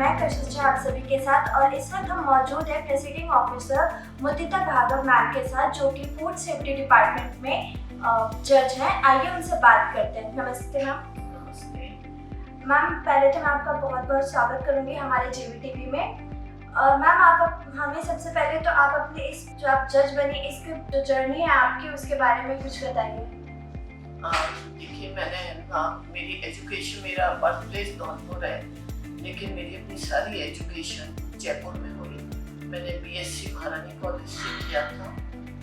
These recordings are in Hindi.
मैं कशिश झा आप सभी के साथ और इस वक्त हम मौजूद हैं प्रेसिडिंग ऑफिसर मुदिता भार्गव मैम के साथ, जो कि फूड सेफ्टी डिपार्टमेंट में जज हैं। आइए उनसे बात करते हैं। नमस्ते मैम। नमस्ते मैम, पहले तो मैं आपका बहुत बहुत स्वागत करूंगी हमारे जीवीटीवी में। मैम, आप हमें सबसे पहले तो आप अपने इस जो आप जज बनी, इसकी जो जर्नी है आपकी, उसके बारे में कुछ बताइए। देखिए, मेरी एजुकेशन, मेरा बर्थ प्लेस धौलपुर है, लेकिन मेरी अपनी सारी एजुकेशन जयपुर में हुई। मैंने बीएससी महारानी कॉलेज से किया था।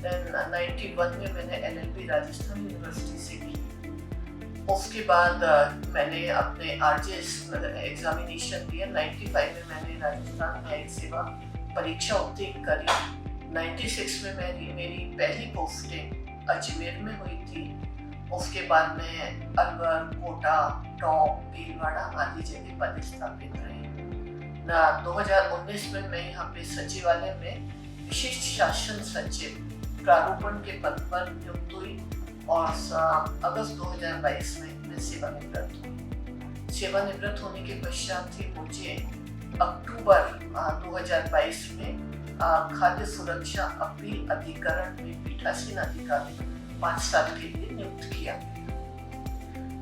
देन 91 में मैंने एलएलबी राजस्थान यूनिवर्सिटी से की। उसके बाद मैंने अपने आरजेएस एग्जामिनेशन दिया। 95 में मैंने राजस्थान न्यायिक सेवा परीक्षा उत्तीर्ण करी। 96 में मेरी पहली पोस्टिंग अजमेर में हुई थी। उसके बाद मैं अलवर, कोटा, टोंक, भीलवाड़ा आदि जगह पदस्थापित रही। 2019 में मैं यहाँ पे सचिवालय में विशिष्ट शासन सचिव प्रारूपण के पद पर नियुक्त हुई और अगस्त 2022 में मैं सेवानिवृत्त हुई। सेवानिवृत्त होने के पश्चात ही मुझे अक्टूबर 2022 में खाद्य सुरक्षा अपील अधिकरण में पीठासीन अधिकारी 5 साल के लिए नियुक्त किया।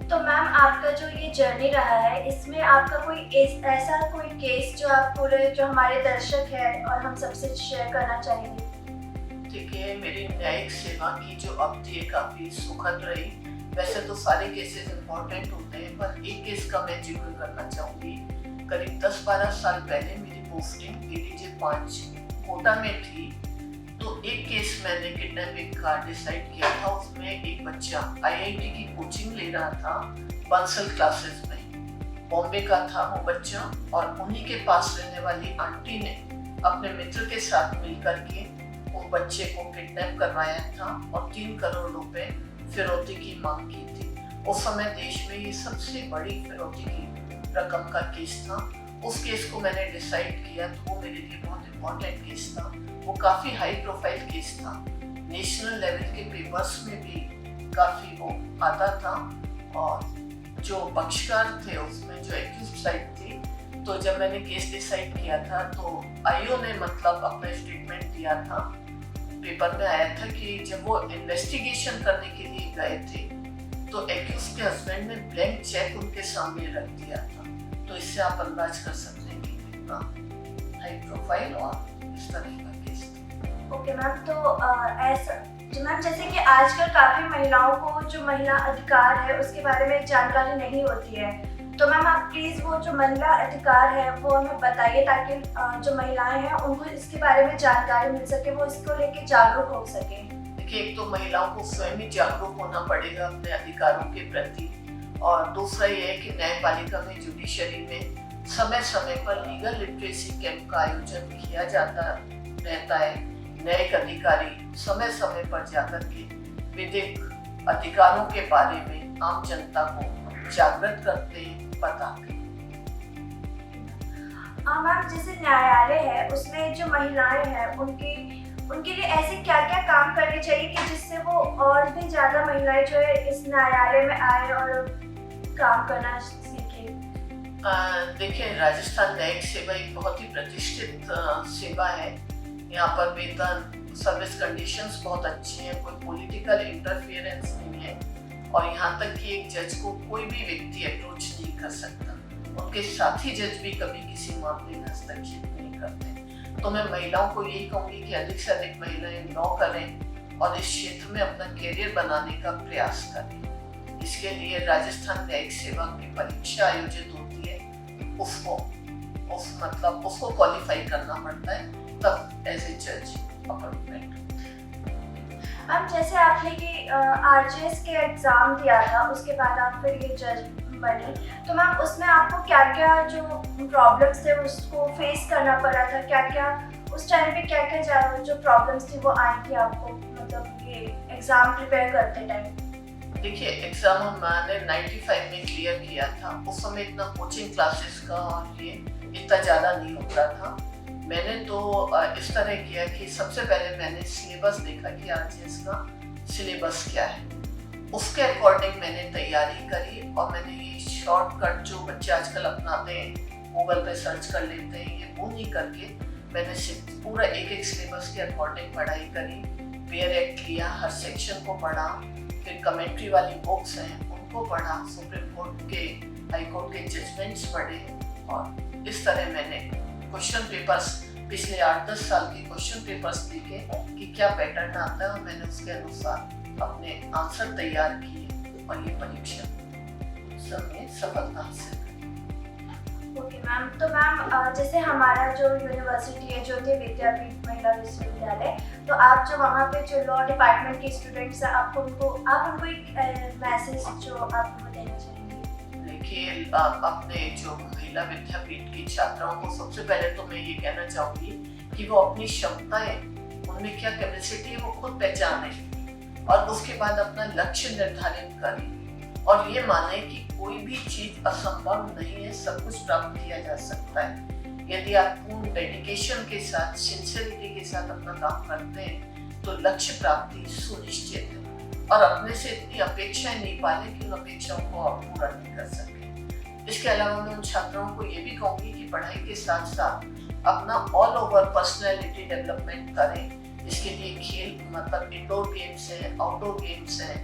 तो मैम, आपका जो ये जर्नी रहा है, इसमें आपका कोई ऐसा कोई केस जो आप पूरे जो हमारे दर्शक हैं और हम सबसे शेयर करना चाहेंगे? ठीक है, मेरी न्यायिक सेवा की जो अवधि है काफी सुखद रही। वैसे तो सारे केसेस इम्पोर्टेंट होते हैं, पर एक केस का मैं जिक्र करना चाहूंगी। करीब 10-12 साल पहले मेरी पोस्टिंग एडीजे 5 कोटा में थी। तो एक केस मैंने किडनैपिंग का डिसाइड किया था। उसमें एक बच्चा आईआईटी की कोचिंग ले रहा था बंसल क्लासेस में। बॉम्बे का था वो बच्चा, और उन्हीं के पास रहने वाली आंटी ने अपने मित्र के साथ मिलकर के वो बच्चे को किडनैप करवाया था और 3 करोड़ रुपए फिरौती की मांग की थी। उस समय देश में ये सबसे बड़ी फिरौती की रकम का केस था। उस केस को मैंने डिसाइड किया, तो वो मेरे लिए बहुत इम्पोर्टेंट केस था। वो काफ़ी हाई प्रोफाइल केस था। नेशनल लेवल के पेपर्स में भी काफ़ी वो आता था। और जो पक्षकार थे उसमें जो एक्यूज्ड साइड थी, तो जब मैंने केस डिसाइड किया था तो आईओ ने मतलब अपना स्टेटमेंट दिया था, पेपर में आया था कि जब वो इन्वेस्टिगेशन करने के लिए गए थे तो एक्यूज्ड के हस्बैंड ने ब्लैंक चेक उनके सामने रख दिया था। तो इससे आप अंदाज कर सकते हैं कि कितना हाई प्रोफाइल और इस तरह का केस था। ओके मैम, तो ऐसा मैम, जैसे कि आजकल काफ़ी महिलाओं को जो महिला अधिकार है उसके बारे में जानकारी नहीं होती है, तो मैम आप प्लीज़ वो जो महिला अधिकार है वो हमें बताइए, ताकि जो महिलाएं हैं उनको इसके बारे में जानकारी मिल सके, वो इसको लेके जागरूक हो सके। देखिए, एक तो महिलाओं को स्वयं ही जागरूक होना पड़ेगा अपने अधिकारों के प्रति, और दूसरा ये है कि न्यायपालिका में, जुडिशरी में समय समय पर लीगल लिटरेसी कैंप का आयोजन किया जाता रहता है। न्यायिक अधिकारी समय समय पर जाकर के विधिक अधिकारों के बारे में आम जनता को जागृत करते हैं, बताते हैं। मैम, जैसे न्यायालय है उसमें जो महिलाएं हैं उनके लिए ऐसे क्या क्या काम करने चाहिए कि जिससे वो और भी ज़्यादा महिलाएं जो है इस न्यायालय में आए और काम करना सीखे? देखिए, राजस्थान न्यायिक सेवा एक बहुत ही प्रतिष्ठित सेवा है। यहाँ पर वेतन, सर्विस कंडीशंस बहुत अच्छी हैं, कोई पॉलिटिकल इंटरफियरेंस नहीं है, और यहाँ तक कि एक जज को कोई भी व्यक्ति अप्रोच नहीं कर सकता। उनके साथी जज भी कभी किसी मामले में हस्तक्षेप नहीं करते। तो मैं महिलाओं को यही कहूँगी कि अधिक से अधिक महिलाएं लॉ करें और इस क्षेत्र में अपना करियर बनाने का प्रयास करें। इसके लिए राजस्थान न्यायिक सेवा की परीक्षा आयोजित होती है, उसको क्वालिफाई करना पड़ता है, तब एज ए जज अपॉइंटमेंट। मैम, जैसे आपने कि आरजेएस के एग्ज़ाम दिया था, उसके बाद आप फिर ये जज बनी, तो मैम उसमें आपको क्या क्या जो प्रॉब्लम्स थे उसको फेस करना पड़ा था? क्या क्या उस टाइम पे क्या क्या जो प्रॉब्लम्स थी वो आई थी आपको, मतलब ये एग्ज़ाम प्रिपेयर करते टाइम? देखिए, एग्ज़ाम मैंने 95 में क्लियर किया था। उस समय इतना कोचिंग क्लासेस का और ये इतना ज़्यादा नहीं होता था। मैंने तो इस तरह किया कि सबसे पहले मैंने सिलेबस देखा कि आरजेएस का सिलेबस क्या है, उसके अकॉर्डिंग मैंने तैयारी करी। और मैंने ये शॉर्टकट जो बच्चे आजकल अपनाते हैं गूगल पे सर्च कर लेते हैं, ये वो नहीं करके मैंने पूरा एक सिलेबस के अकॉर्डिंग पढ़ाई करी। पेयर एक्ट लिया, हर सेक्शन को पढ़ा, फिर कमेंट्री वाली बुक्स हैं उनको पढ़ा, सुप्रीम कोर्ट के, हाई कोर्ट के जजमेंट्स पढ़े, और इस तरह मैंने क्वेश्चन पेपर्स, पिछले 8-10 साल के क्वेश्चन पेपर्स देखे कि क्या पैटर्न आता है, और मैंने उसके अनुसार अपने आंसर तैयार किए और ये परीक्षा सब में सफलता हासिल करी। ओके मैम, तो मैम जैसे हमारा जो यूनिवर्सिटी है ज्योति विद्यापीठ महिला विश्वविद्यालय, तो आप जो वहाँ पे जो लॉ डिपार्टमेंट के स्टूडेंट्स हैं, आप उनको एक मैसेज जो आप उनको देना चाहेंगे? देखिए, अपने जो महिला विद्यापीठ की छात्राओं को सबसे पहले तो मैं ये कहना चाहूँगी कि वो अपनी क्षमताएं, उनमें क्या कैपेसिटी है वो खुद पहचाने, और उसके बाद अपना लक्ष्य निर्धारित करें और ये माने कि कोई भी चीज असंभव नहीं है, सब कुछ प्राप्त किया जा सकता है यदि आप पूर्ण डेडिकेशन के साथ, सिंसियरिटी के साथ अपना काम करते हैं, तो लक्ष्य प्राप्ति सुनिश्चित है। और अपने से इतनी अपेक्षाएं नहीं पालें कि उन अपेक्षाओं को आप पूरा नहीं कर सके। इसके अलावा मैं उन छात्राओं को ये भी कहूँगी कि पढ़ाई के साथ साथ अपना ऑल ओवर पर्सनैलिटी डेवलपमेंट करें। इसके लिए खेल, मतलब इंडोर गेम्स हैं, आउटडोर गेम्स हैं,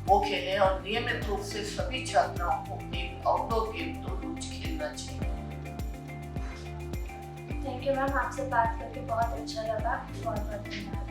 वो खेलें, और नियमित रूप से सभी छात्राओं को एक आउटडोर गेम तो रोज खेलना चाहिए। थैंक यू मैम, आपसे बात करके बहुत अच्छा लगा। बहुत बहुत धन्यवाद।